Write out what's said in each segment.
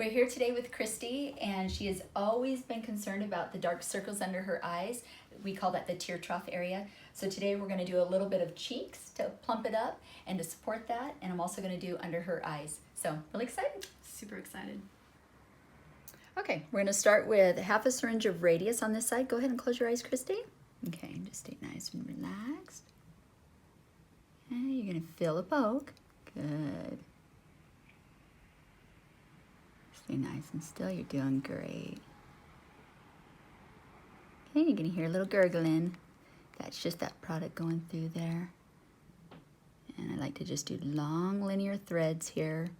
We're here today with Christy, and she has always been concerned about the dark circles under her eyes. We call that the tear trough area. So today we're going to do a little bit of cheeks to plump it up and to support that, and I'm also going to do under her eyes. So really excited. Super excited. Okay, we're going to start with half a syringe of Radiesse on this side. Go ahead and close your eyes, Christy. Okay, just stay nice and relaxed. And you're going to feel a poke. Good. Stay nice and still. You're doing great. Okay, you're going to hear a little gurgling. That's just that product going through there. And I like to just do long linear threads here.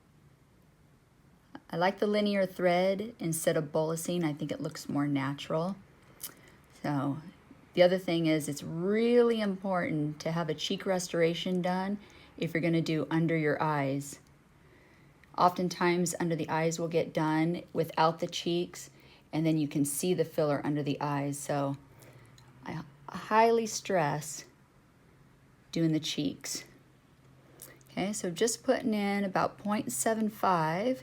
I like the linear thread instead of bolusing. I think it looks more natural. So the other thing is it's really important to have a cheek restoration done if you're going to do under your eyes. Oftentimes under the eyes will get done without the cheeks, and then you can see the filler under the eyes. So I highly stress doing the cheeks. Okay, so just putting in about 0.75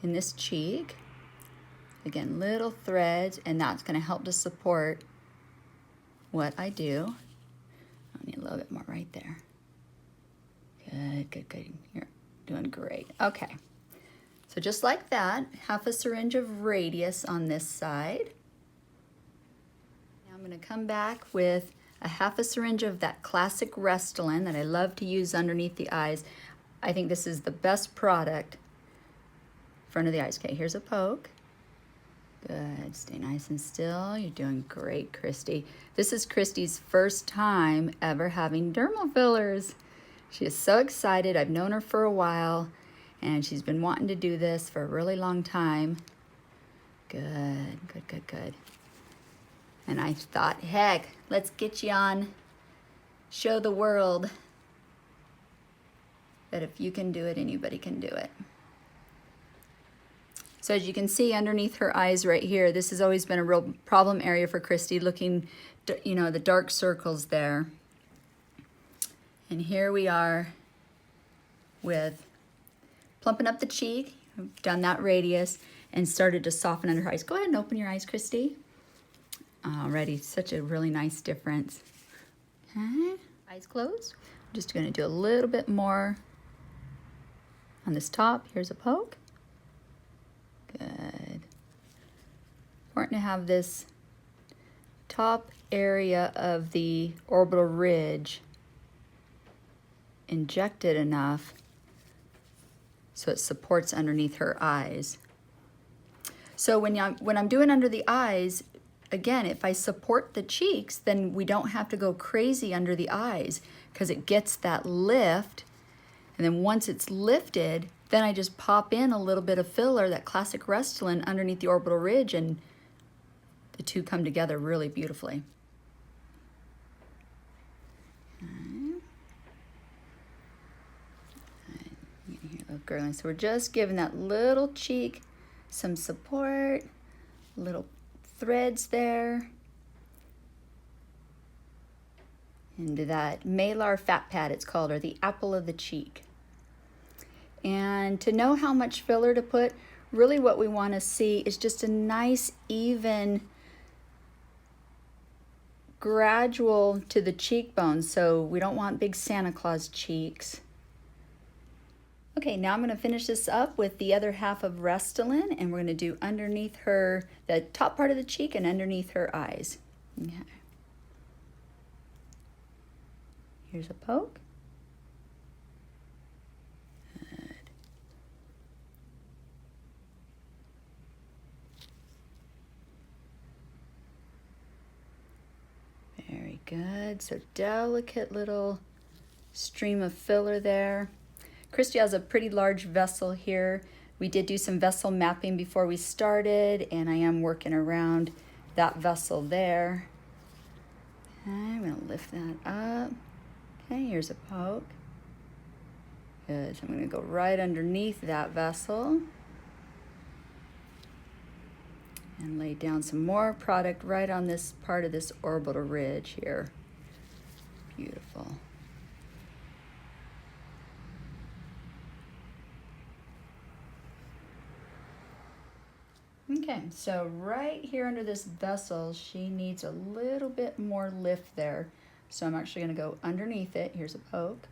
in this cheek. Again, little threads, and that's going to help to support what I do. I need a little bit more right there. Good, good, good. You're doing great. Okay, so just like that, half a syringe of Radiesse on this side. Now I'm going to come back with a half a syringe of that classic Restylane that I love to use underneath the eyes. I think this is the best product in front of the eyes. Okay, here's a poke. Good, stay nice and still. You're doing great, Christy. This is Christy's first time ever having dermal fillers. She is so excited. I've known her for a while, and she's been wanting to do this for a really long time. Good, good, good, good. And I thought, heck, let's get you on, show the world that if you can do it, anybody can do it. So as you can see underneath her eyes right here, this has always been a real problem area for Christy, looking, you know, the dark circles there. And here we are with plumping up the cheek. I've done that Radiesse and started to soften under her eyes. Go ahead and open your eyes, Christy. Alrighty, such a really nice difference. Okay, eyes closed. I'm just going to do a little bit more on this top. Here's a poke. Good. Important to have this top area of the orbital ridge injected enough so it supports underneath her eyes. So when I'm doing under the eyes, again, if I support the cheeks, then we don't have to go crazy under the eyes because it gets that lift. And then once it's lifted, then I just pop in a little bit of filler, that classic Restylane, underneath the orbital ridge, and the two come together really beautifully. Girling. So we're just giving that little cheek some support, little threads there, into that malar fat pad it's called, or the apple of the cheek. And to know how much filler to put, really what we want to see is just a nice even gradual to the cheekbones. So we don't want big Santa Claus cheeks. Okay, now I'm going to finish this up with the other half of Restylane, and we're going to do underneath her, the top part of the cheek and underneath her eyes. Okay. Here's a poke. Good. Very good. So delicate little stream of filler there. Christy has a pretty large vessel here. We did do some vessel mapping before we started, and I am working around that vessel there. Okay, I'm gonna lift that up. Okay, here's a poke. Good, so I'm gonna go right underneath that vessel and lay down some more product right on this part of this orbital ridge here. Beautiful. Okay, so right here under this vessel, she needs a little bit more lift there. So I'm actually going to go underneath it. Here's a poke.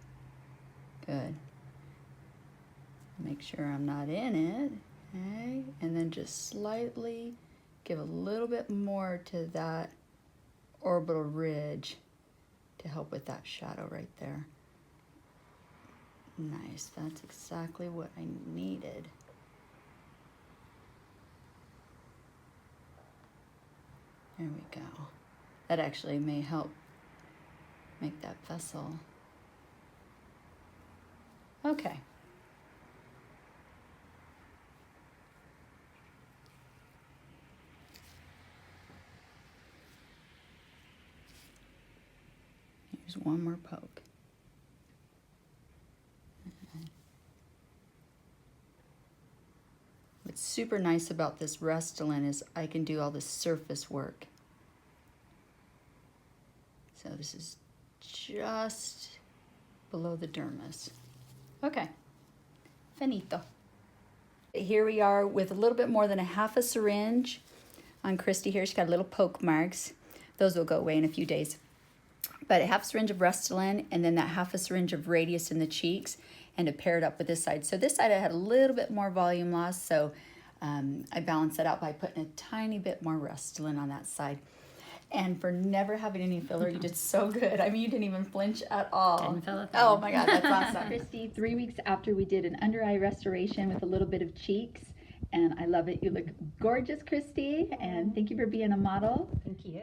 Good. Make sure I'm not in it. Okay, and then just slightly give a little bit more to that orbital ridge to help with that shadow right there. Nice, that's exactly what I needed. There we go. That actually may help make that vessel. Okay. Here's one more poke. What's super nice about this Restylane is I can do all the surface work. So this is just below the dermis. Okay, finito. Here we are with a little bit more than a half a syringe on Christy here. She's got little poke marks. Those will go away in a few days. But a half syringe of Restylane and then that half a syringe of Radiesse in the cheeks, and to pair it up with this side. So this side I had a little bit more volume loss, so I balanced that out by putting a tiny bit more Restylane on that side. And for never having any filler, you did so good. I mean, you didn't even flinch at all. Didn't feel a thing. Oh my God, that's awesome. Christy, 3 weeks after we did an under eye restoration with a little bit of cheeks, and I love it. You look gorgeous, Christy, and thank you for being a model. Thank you.